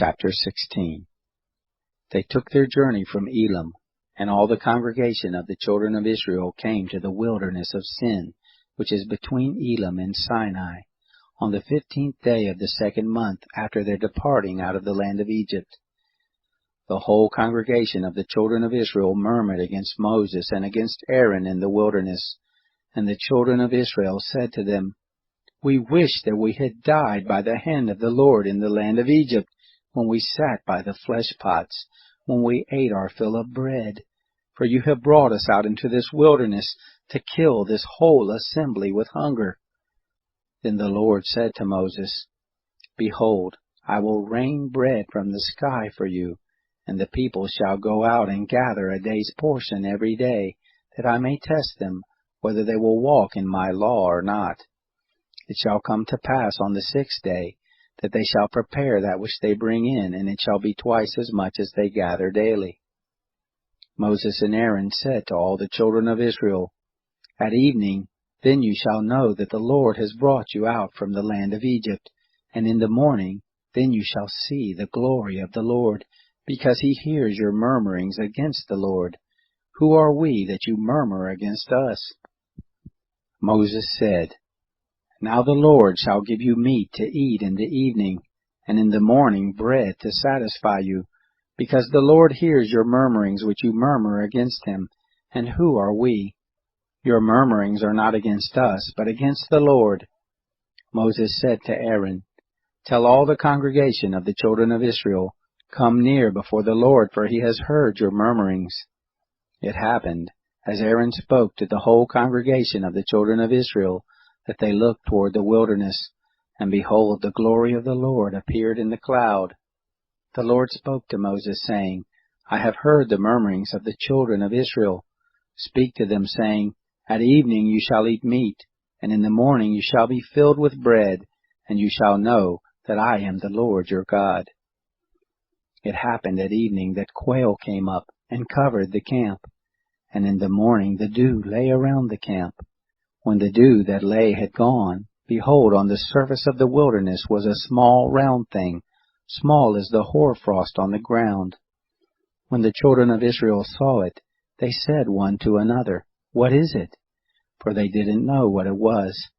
Chapter 16. They took their journey from Elim, and all the congregation of the children of Israel came to the wilderness of Sin, which is between Elim and Sinai, on the 15th day of the second month after their departing out of the land of Egypt. The whole congregation of the children of Israel murmured against Moses and against Aaron in the wilderness. And the children of Israel said to them, "We wish that we had died by the hand of the Lord in the land of Egypt, when we sat by the flesh pots, when we ate our fill of bread. For you have brought us out into this wilderness to kill this whole assembly with hunger." Then the Lord said to Moses, "Behold, I will rain bread from the sky for you, and the people shall go out and gather a day's portion every day, that I may test them, whether they will walk in my law or not. It shall come to pass on the 6th day, that they shall prepare that which they bring in, and it shall be twice as much as they gather daily." Moses and Aaron said to all the children of Israel, "At evening, then you shall know that the Lord has brought you out from the land of Egypt, and in the morning, then you shall see the glory of the Lord, because he hears your murmurings against the Lord. Who are we that you murmur against us?" Moses said, "Now the Lord shall give you meat to eat in the evening, and in the morning bread to satisfy you, because the Lord hears your murmurings which you murmur against him. And who are we? Your murmurings are not against us, but against the Lord." Moses said to Aaron, "Tell all the congregation of the children of Israel, come near before the Lord, for he has heard your murmurings." It happened, as Aaron spoke to the whole congregation of the children of Israel, that they looked toward the wilderness, and behold, the glory of the Lord appeared in the cloud. The Lord spoke to Moses, saying, "I have heard the murmurings of the children of Israel. Speak to them, saying, At evening you shall eat meat, and in the morning you shall be filled with bread, and you shall know that I am the Lord your God." It happened at evening that quail came up and covered the camp, and in the morning the dew lay around the camp. When the dew that lay had gone, behold, on the surface of the wilderness was a small round thing, small as the hoarfrost on the ground. When the children of Israel saw it, they said one to another, "What is it?" For they didn't know what it was.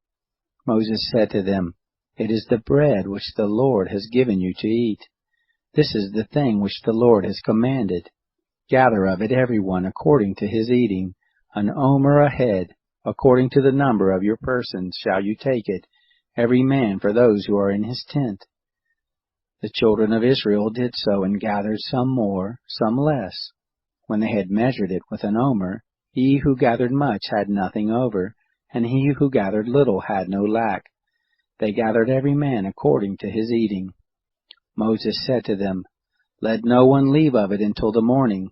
Moses said to them, "It is the bread which the Lord has given you to eat. This is the thing which the Lord has commanded. Gather of it every one according to his eating, an omer a head, according to the number of your persons shall you take it, every man for those who are in his tent." The children of Israel did so, and gathered some more, some less. When they had measured it with an omer, he who gathered much had nothing over, and he who gathered little had no lack. They gathered every man according to his eating. Moses said to them, "Let no one leave of it until the morning."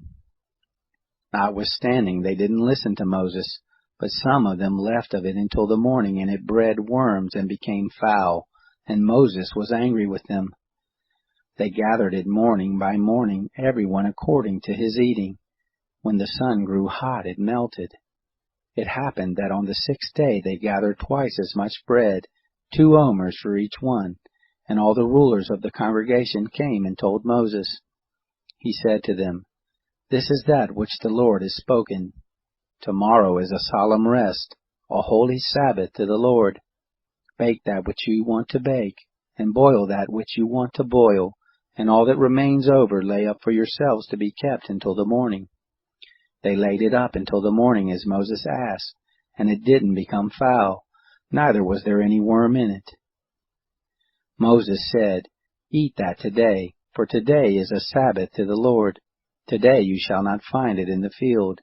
Notwithstanding, they didn't listen to Moses, but some of them left of it until the morning, and it bred worms and became foul, and Moses was angry with them. They gathered it morning by morning, every one according to his eating. When the sun grew hot, it melted. It happened that on the 6th day they gathered twice as much bread, 2 omers for each one, and all the rulers of the congregation came and told Moses. He said to them, "This is that which the Lord has spoken. Tomorrow is a solemn rest, a holy Sabbath to the Lord. Bake that which you want to bake, and boil that which you want to boil, and all that remains over lay up for yourselves to be kept until the morning." They laid it up until the morning as Moses asked, and it didn't become foul, neither was there any worm in it. Moses said, "Eat that today, for today is a Sabbath to the Lord. Today you shall not find it in the field.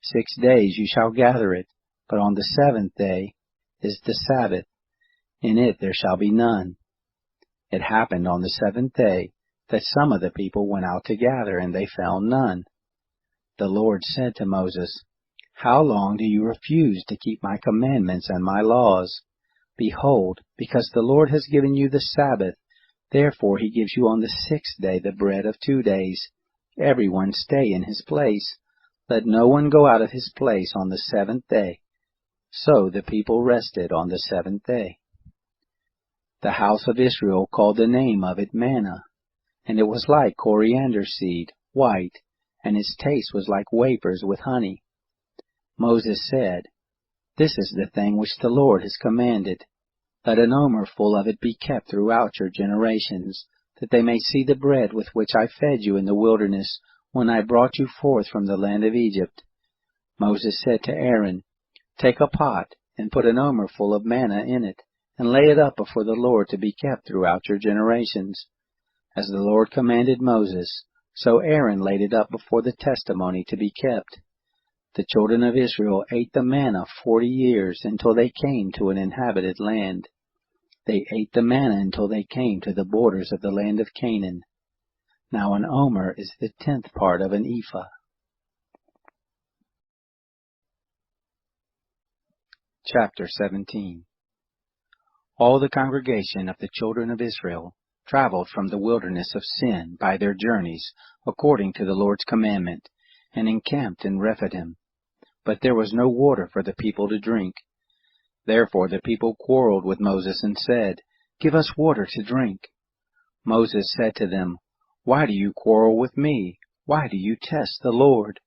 6 days you shall gather it, but on the 7th day is the Sabbath. In it there shall be none." It happened on the 7th day that some of the people went out to gather, and they found none. The Lord said to Moses, "How long do you refuse to keep my commandments and my laws? Behold, because the Lord has given you the Sabbath, therefore he gives you on the 6th day the bread of 2 days. Every one stay in his place. Let no one go out of his place on the 7th day." So the people rested on the 7th day. The house of Israel called the name of it manna, and it was like coriander seed, white, and its taste was like wafers with honey. Moses said, This is the thing which the Lord has commanded. Let an omer full of it be kept throughout your generations, that they may see the bread with which I fed you in the wilderness, when I brought you forth from the land of Egypt. Moses said to Aaron, Take a pot, and put an omer full of manna in it, and lay it up before the Lord to be kept throughout your generations. As the Lord commanded Moses, so Aaron laid it up before the testimony to be kept. The children of Israel ate the manna 40 years, until they came to an inhabited land. They ate the manna until they came to the borders of the land of Canaan. Now an omer is the 10th part of an ephah. Chapter 17. All the congregation of the children of Israel traveled from the wilderness of Sin by their journeys, according to the Lord's commandment, and encamped in Rephidim. But there was no water for the people to drink. Therefore the people quarreled with Moses and said, Give us water to drink. Moses said to them, Why do you quarrel with me? Why do you test the Lord?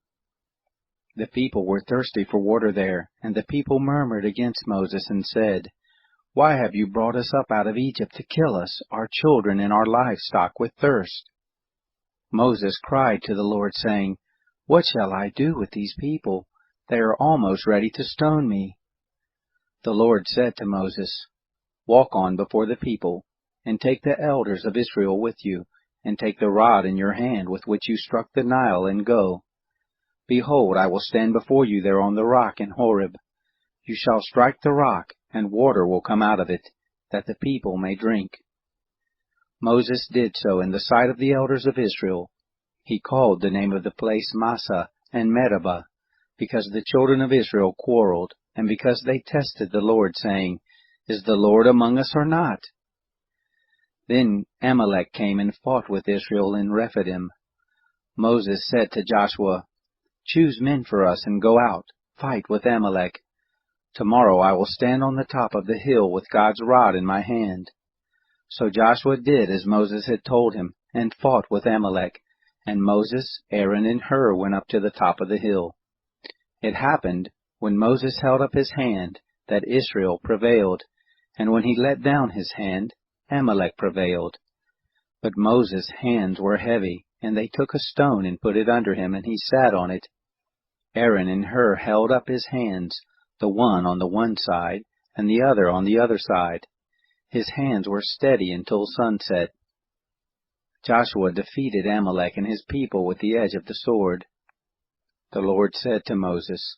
The people were thirsty for water there, and the people murmured against Moses and said, Why have you brought us up out of Egypt to kill us, our children and our livestock with thirst? Moses cried to the Lord, saying, What shall I do with these people? They are almost ready to stone me. The Lord said to Moses, Walk on before the people, and take the elders of Israel with you, and take the rod in your hand with which you struck the Nile, and go. Behold, I will stand before you there on the rock in Horeb. You shall strike the rock, and water will come out of it, that the people may drink. Moses did so in the sight of the elders of Israel. He called the name of the place Massah and Meribah, because the children of Israel quarreled, and because they tested the Lord, saying, Is the Lord among us or not? Then Amalek came and fought with Israel in Rephidim. Moses said to Joshua, Choose men for us and go out, fight with Amalek. Tomorrow I will stand on the top of the hill with God's rod in my hand. So Joshua did as Moses had told him, and fought with Amalek, and Moses, Aaron, and Hur went up to the top of the hill. It happened, when Moses held up his hand, that Israel prevailed, and when he let down his hand, Amalek prevailed. But Moses' hands were heavy, and they took a stone and put it under him, and he sat on it. Aaron and Hur held up his hands, the one on the one side, and the other on the other side. His hands were steady until sunset. Joshua defeated Amalek and his people with the edge of the sword. The Lord said to Moses,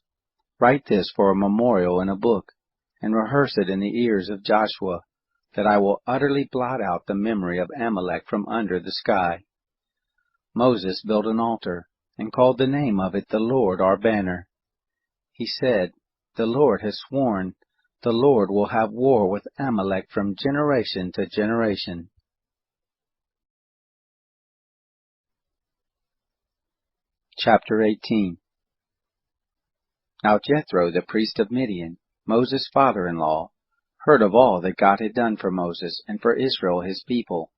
Write this for a memorial in a book, and rehearse it in the ears of Joshua, that I will utterly blot out the memory of Amalek from under the sky. Moses built an altar, and called the name of it the Lord our banner. He said, The Lord has sworn, the Lord will have war with Amalek from generation to generation. Chapter 18. Now Jethro, the priest of Midian, Moses' father-in-law, heard of all that God had done for Moses and for Israel his people,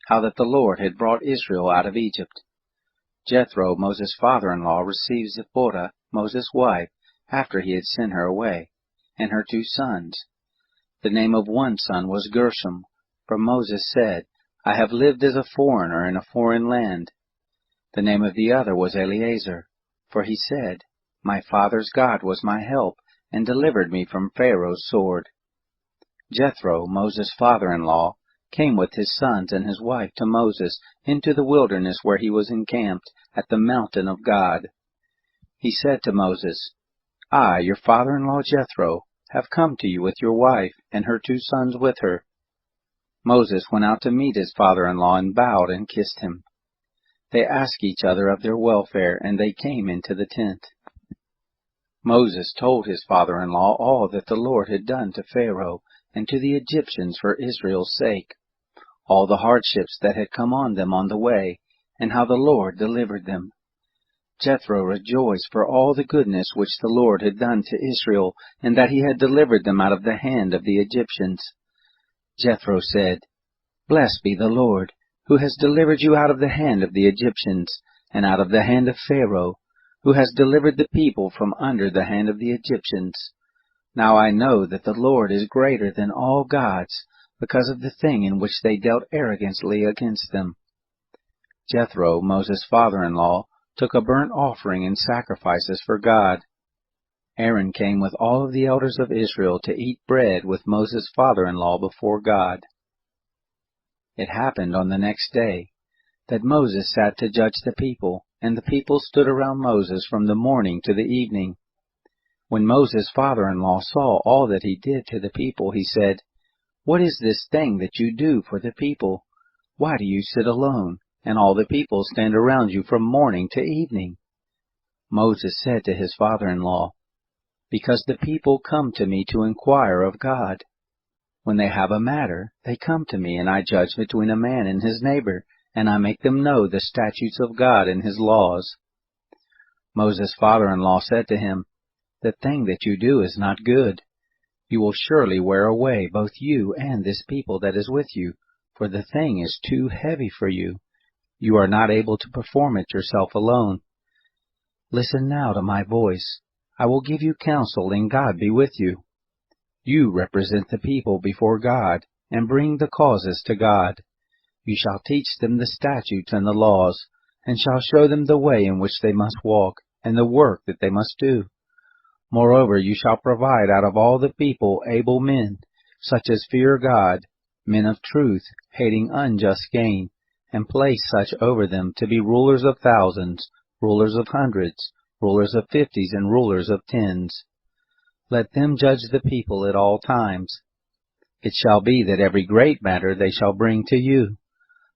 how that the Lord had brought Israel out of Egypt. Jethro, Moses' father-in-law, received Zipporah, Moses' wife, after he had sent her away, and her 2 sons. The name of one son was Gershom, for Moses said, I have lived as a foreigner in a foreign land. The name of the other was Eleazar, for he said, My father's God was my help, and delivered me from Pharaoh's sword. Jethro, Moses' father-in-law, came with his sons and his wife to Moses into the wilderness where he was encamped at the mountain of God. He said to Moses, I, your father-in-law Jethro, have come to you with your wife and her 2 sons with her. Moses went out to meet his father-in-law and bowed and kissed him. They asked each other of their welfare, and they came into the tent. Moses told his father-in-law all that the Lord had done to Pharaoh and to the Egyptians for Israel's sake, all the hardships that had come on them on the way, and how the Lord delivered them. Jethro rejoiced for all the goodness which the Lord had done to Israel, and that he had delivered them out of the hand of the Egyptians. Jethro said, Blessed be the Lord, who has delivered you out of the hand of the Egyptians, and out of the hand of Pharaoh, who has delivered the people from under the hand of the Egyptians. Now I know that the Lord is greater than all gods, because of the thing in which they dealt arrogantly against them." Jethro, Moses' father-in-law, took a burnt offering and sacrifices for God. Aaron came with all of the elders of Israel to eat bread with Moses' father-in-law before God. It happened on the next day that Moses sat to judge the people, and the people stood around Moses from the morning to the evening. When Moses' father-in-law saw all that he did to the people, he said, "What is this thing that you do for the people? Why do you sit alone, and all the people stand around you from morning to evening?" Moses said to his father-in-law, "Because the people come to me to inquire of God. When they have a matter, they come to me, and I judge between a man and his neighbor, and I make them know the statutes of God and his laws." Moses' father-in-law said to him, "The thing that you do is not good. You will surely wear away both you and this people that is with you, for the thing is too heavy for you. You are not able to perform it yourself alone. Listen now to my voice. I will give you counsel, and God be with you. You represent the people before God, and bring the causes to God. You shall teach them the statutes and the laws, and shall show them the way in which they must walk, and the work that they must do. Moreover, you shall provide out of all the people able men, such as fear God, men of truth, hating unjust gain, and place such over them to be rulers of thousands, rulers of hundreds, rulers of 50s, and rulers of 10s. Let them judge the people at all times. It shall be that every great matter they shall bring to you,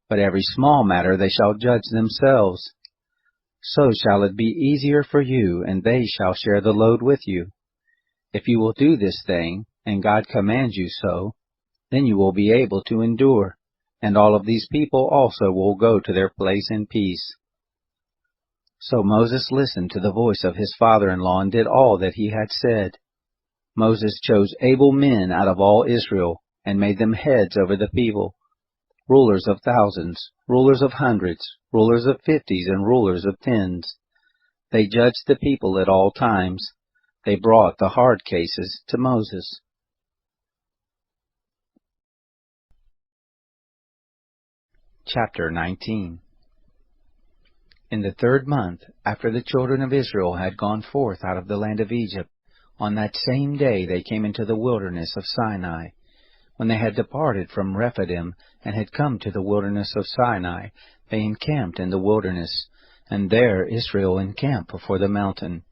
but every small matter they shall judge themselves. So shall it be easier for you, and they shall share the load with you. If you will do this thing, and God commands you so, then you will be able to endure, and all of these people also will go to their place in peace." So Moses listened to the voice of his father-in-law and did all that he had said. Moses chose able men out of all Israel, and made them heads over the people, rulers of thousands, rulers of hundreds, rulers of 50s, and rulers of 10s. They judged the people at all times. They brought the hard cases to Moses. Chapter 19. In the 3rd month, after the children of Israel had gone forth out of the land of Egypt, on that same day they came into the wilderness of Sinai. When they had departed from Rephidim, and had come to the wilderness of Sinai, they encamped in the wilderness, and there Israel encamped before the mountain.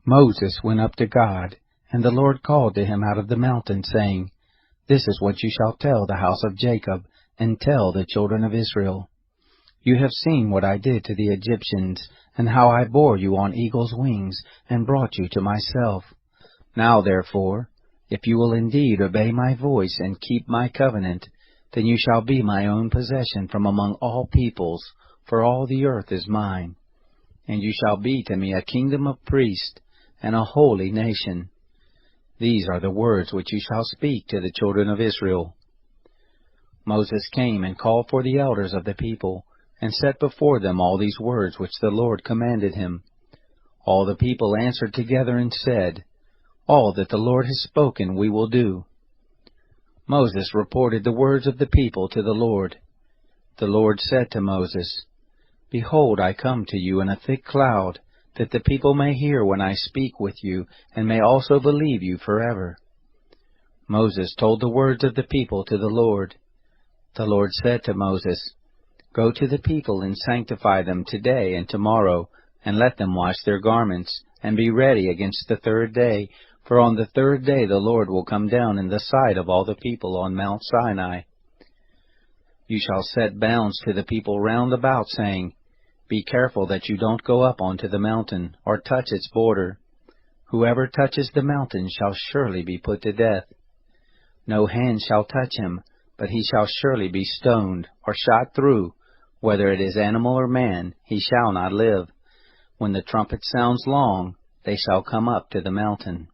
Moses went up to God, and the Lord called to him out of the mountain, saying, "This is what you shall tell the house of Jacob, and tell the children of Israel. You have seen what I did to the Egyptians, and how I bore you on eagle's wings, and brought you to myself. Now therefore, if you will indeed obey my voice, and keep my covenant, then you shall be my own possession from among all peoples, for all the earth is mine. And you shall be to me a kingdom of priests, and a holy nation. These are the words which you shall speak to the children of Israel." Moses came and called for the elders of the people, and set before them all these words which the Lord commanded him. All the people answered together and said, "All that the Lord has spoken we will do." Moses reported the words of the people to the Lord. The Lord said to Moses, "Behold, I come to you in a thick cloud, that the people may hear when I speak with you, and may also believe you forever." Moses told the words of the people to the Lord. The Lord said to Moses, "Go to the people and sanctify them today and tomorrow, and let them wash their garments, and be ready against the 3rd day, for on the 3rd day the Lord will come down in the sight of all the people on Mount Sinai. You shall set bounds to the people round about, saying, 'Be careful that you don't go up onto the mountain, or touch its border. Whoever touches the mountain shall surely be put to death. No hand shall touch him, but he shall surely be stoned, or shot through. Whether it is animal or man, he shall not live. When the trumpet sounds long, they shall come up to the mountain.'"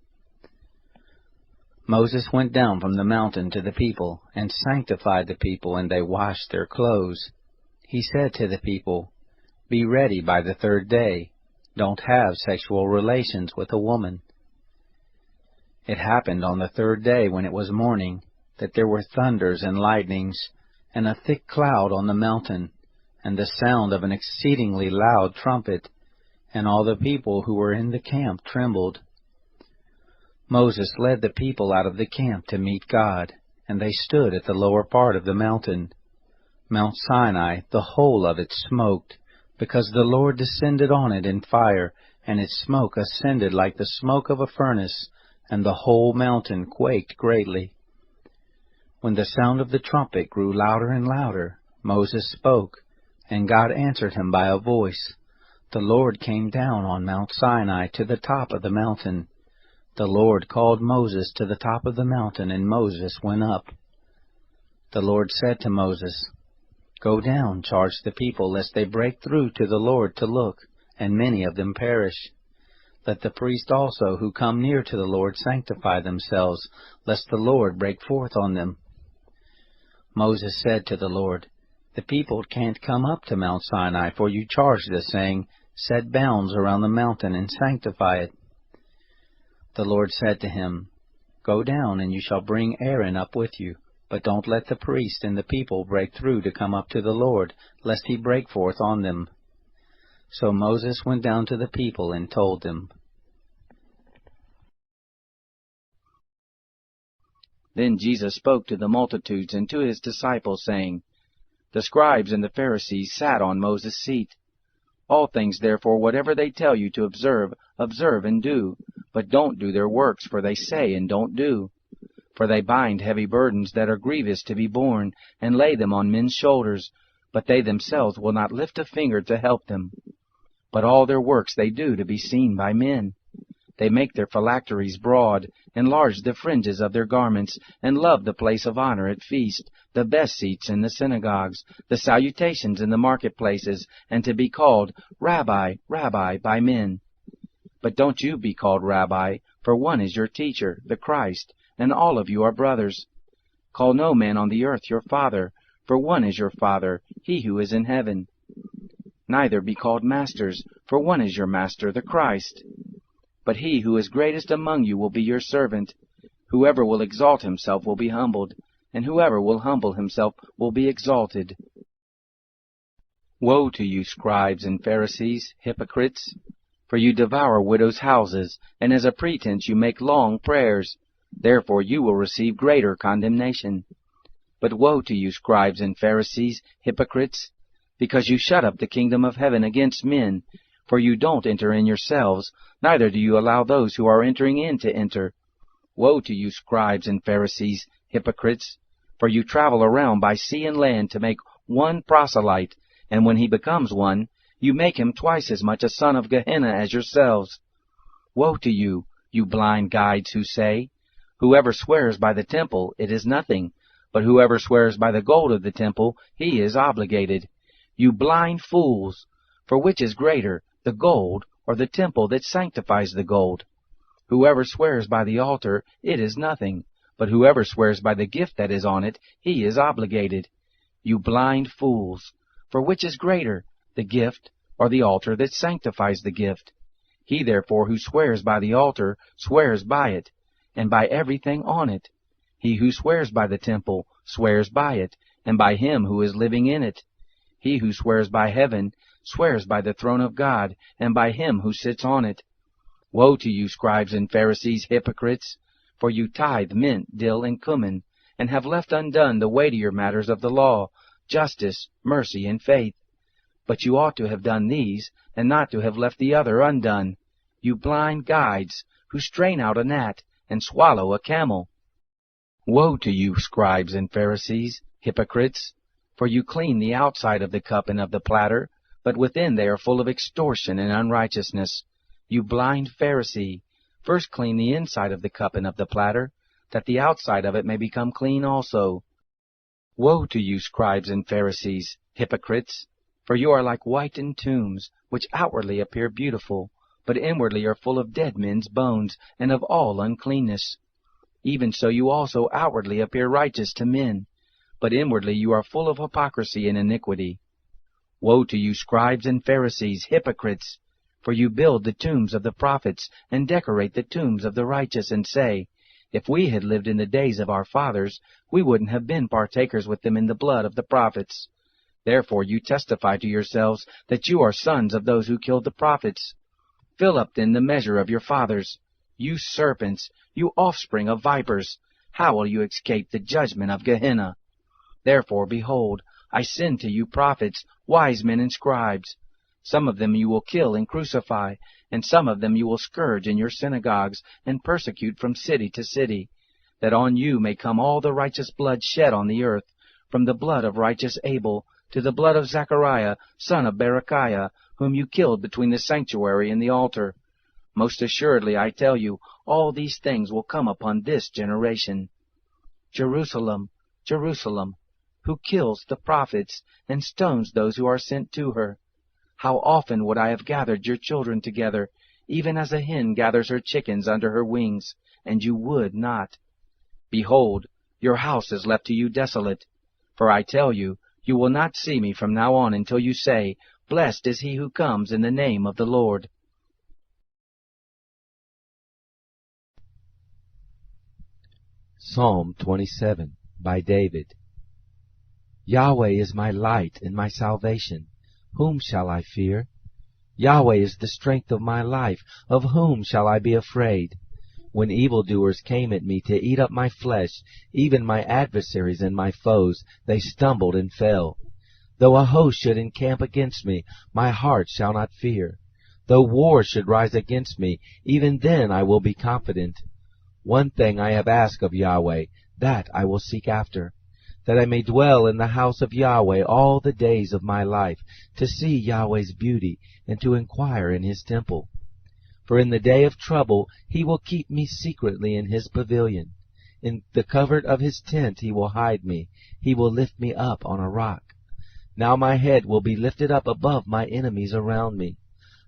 Moses went down from the mountain to the people, and sanctified the people, and they washed their clothes. He said to the people, "Be ready by the third day. Don't have sexual relations with a woman." It happened on the third day, when it was morning, that there were thunders and lightnings, and a thick cloud on the mountain, and the sound of an exceedingly loud trumpet, and all the people who were in the camp trembled. Moses led the people out of the camp to meet God, and they stood at the lower part of the mountain. Mount Sinai, the whole of it smoked, because the Lord descended on it in fire, and its smoke ascended like the smoke of a furnace, and the whole mountain quaked greatly. When the sound of the trumpet grew louder and louder, Moses spoke, and God answered him by a voice. The Lord came down on Mount Sinai to the top of the mountain. The Lord called Moses to the top of the mountain, and Moses went up. The Lord said to Moses, "Go down, charge the people, lest they break through to the Lord to look, and many of them perish. Let the priests also who come near to the Lord sanctify themselves, lest the Lord break forth on them." Moses said to the Lord, "The people can't come up to Mount Sinai, for you charged us, saying, 'Set bounds around the mountain and sanctify it.'" The Lord said to him, "Go down, and you shall bring Aaron up with you, but don't let the priest and the people break through to come up to the Lord, lest he break forth on them." So Moses went down to the people and told them. Then Jesus spoke to the multitudes and to his disciples, saying, "The scribes and the Pharisees sat on Moses' seat. All things therefore whatever they tell you to observe, observe and do, but don't do their works, for they say and don't do. For they bind heavy burdens that are grievous to be borne, and lay them on men's shoulders, but they themselves will not lift a finger to help them. But all their works they do to be seen by men. They make their phylacteries broad, enlarge the fringes of their garments, and love the place of honor at feast, the best seats in the synagogues, the salutations in the marketplaces, and to be called Rabbi, Rabbi by men. But don't you be called Rabbi, for one is your teacher, the Christ, and all of you are brothers. Call no man on the earth your father, for one is your Father, he who is in heaven. Neither be called masters, for one is your Master, the Christ. But he who is greatest among you will be your servant. Whoever will exalt himself will be humbled, and whoever will humble himself will be exalted. Woe to you, scribes and Pharisees, hypocrites! For you devour widows' houses, and as a pretense you make long prayers. Therefore you will receive greater condemnation. But woe to you, scribes and Pharisees, hypocrites! Because you shut up the kingdom of heaven against men. For you don't enter in yourselves, neither do you allow those who are entering in to enter. Woe to you, scribes and Pharisees, hypocrites! For you travel around by sea and land to make one proselyte, and when he becomes one, you make him twice as much a son of Gehenna as yourselves. Woe to you, you blind guides who say, "Whoever swears by the temple, it is nothing, but whoever swears by the gold of the temple, he is obligated." You blind fools! For which is greater, the gold or the temple that sanctifies the gold? Whoever swears by the altar, it is nothing, but whoever swears by the gift that is on it, he is obligated. You blind fools! For which is greater, the gift or the altar that sanctifies the gift? He therefore who swears by the altar swears by it, and by everything on it. He who swears by the temple swears by it, and by him who is living in it. He who swears by heaven swears by the throne of God, and by him who sits on it. Woe to you, scribes and Pharisees, hypocrites! For you tithe mint, dill, and cumin, and have left undone the weightier matters of the law, justice, mercy, and faith. But you ought to have done these, and not to have left the other undone. You blind guides, who strain out a gnat, and swallow a camel. Woe to you, scribes and Pharisees, hypocrites! For you clean the outside of the cup and of the platter, but within they are full of extortion and unrighteousness. You blind Pharisee, first clean the inside of the cup and of the platter, that the outside of it may become clean also. Woe to you, scribes and Pharisees, hypocrites! For you are like whitened tombs, which outwardly appear beautiful, but inwardly are full of dead men's bones, and of all uncleanness. even so you also outwardly appear righteous to men, but inwardly you are full of hypocrisy and iniquity. Woe to you, scribes and Pharisees, hypocrites! For you build the tombs of the prophets, and decorate the tombs of the righteous, and say, If we had lived in the days of our fathers, we wouldn't have been partakers with them in the blood of the prophets. Therefore you testify to yourselves that you are sons of those who killed the prophets. Fill up then the measure of your fathers. You serpents, you offspring of vipers, how will you escape the judgment of Gehenna? Therefore, behold, I send to you prophets, wise men and scribes. Some of them you will kill and crucify, and some of them you will scourge in your synagogues and persecute from city to city, that on you may come all the righteous blood shed on the earth, from the blood of righteous Abel to the blood of Zechariah, son of Berechiah, whom you killed between the sanctuary and the altar. Most assuredly, I tell you, all these things will come upon this generation. Jerusalem, Jerusalem, who kills the prophets and stones those who are sent to her. How often would I have gathered your children together, even as a hen gathers her chickens under her wings, and you would not. Behold, your house is left to you desolate. For I tell you, you will not see me from now on until you say, Blessed is he who comes in the name of the Lord. Psalm 27 by David. Yahweh is my light and my salvation. Whom shall I fear? Yahweh is the strength of my life. Of whom shall I be afraid? When evildoers came at me to eat up my flesh, even my adversaries and my foes, they stumbled and fell. Though a host should encamp against me, my heart shall not fear. Though war should rise against me, even then I will be confident. One thing I have asked of Yahweh, that I will seek after, that I may dwell in the house of Yahweh all the days of my life, to see Yahweh's beauty, and to inquire in his temple. For in the day of trouble he will keep me secretly in his pavilion. In the covert of his tent he will hide me. He will lift me up on a rock. Now my head will be lifted up above my enemies around me.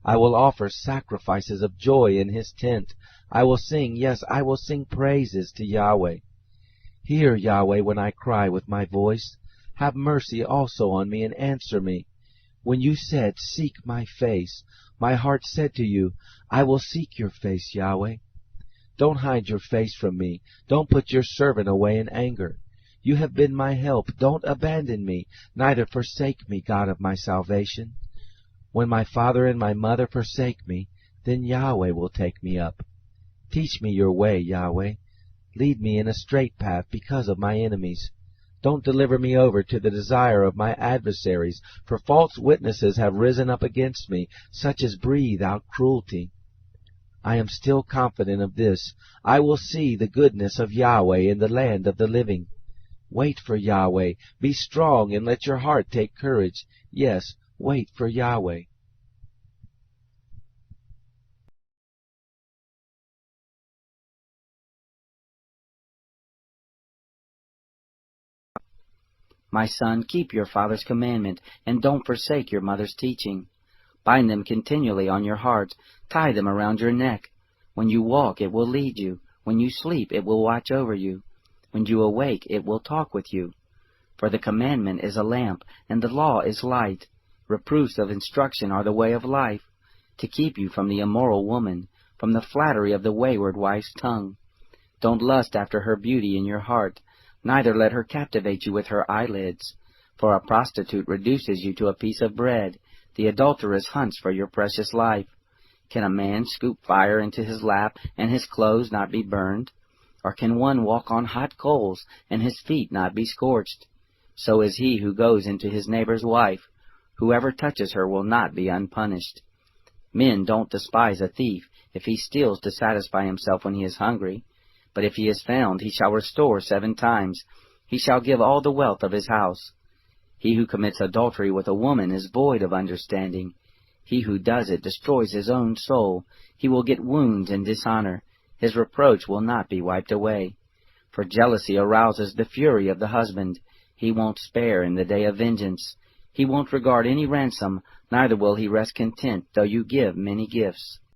I will offer sacrifices of joy in his tent. I will sing, yes, I will sing praises to Yahweh. Hear, Yahweh, when I cry with my voice. Have mercy also on me and answer me. When you said, Seek my face, my heart said to you, I will seek your face, Yahweh. Don't hide your face from me. Don't put your servant away in anger. You have been my help. Don't abandon me, neither forsake me, God of my salvation. When my father and my mother forsake me, then Yahweh will take me up. Teach me your way, Yahweh. Lead me in a straight path because of my enemies. Don't deliver me over to the desire of my adversaries, for false witnesses have risen up against me, such as breathe out cruelty. I am still confident of this. I will see the goodness of Yahweh in the land of the living. Wait for Yahweh. Be strong and let your heart take courage. Yes, wait for Yahweh. My son, keep your father's commandment, and don't forsake your mother's teaching. Bind them continually on your heart, tie them around your neck. When you walk, it will lead you. When you sleep, it will watch over you. When you awake, it will talk with you. For the commandment is a lamp, and the law is light. Reproofs of instruction are the way of life, to keep you from the immoral woman, from the flattery of the wayward wife's tongue. Don't lust after her beauty in your heart, neither let her captivate you with her eyelids. For a prostitute reduces you to a piece of bread. The adulteress hunts for your precious life. Can a man scoop fire into his lap, and his clothes not be burned? Or can one walk on hot coals, and his feet not be scorched? So is he who goes into his neighbor's wife. Whoever touches her will not be unpunished. Men don't despise a thief, if he steals to satisfy himself when he is hungry. But if he is found, he shall restore 7 times. He shall give all the wealth of his house. He who commits adultery with a woman is void of understanding. He who does it destroys his own soul. He will get wounds and dishonor. His reproach will not be wiped away. For jealousy arouses the fury of the husband. He won't spare in the day of vengeance. He won't regard any ransom, neither will he rest content, though you give many gifts.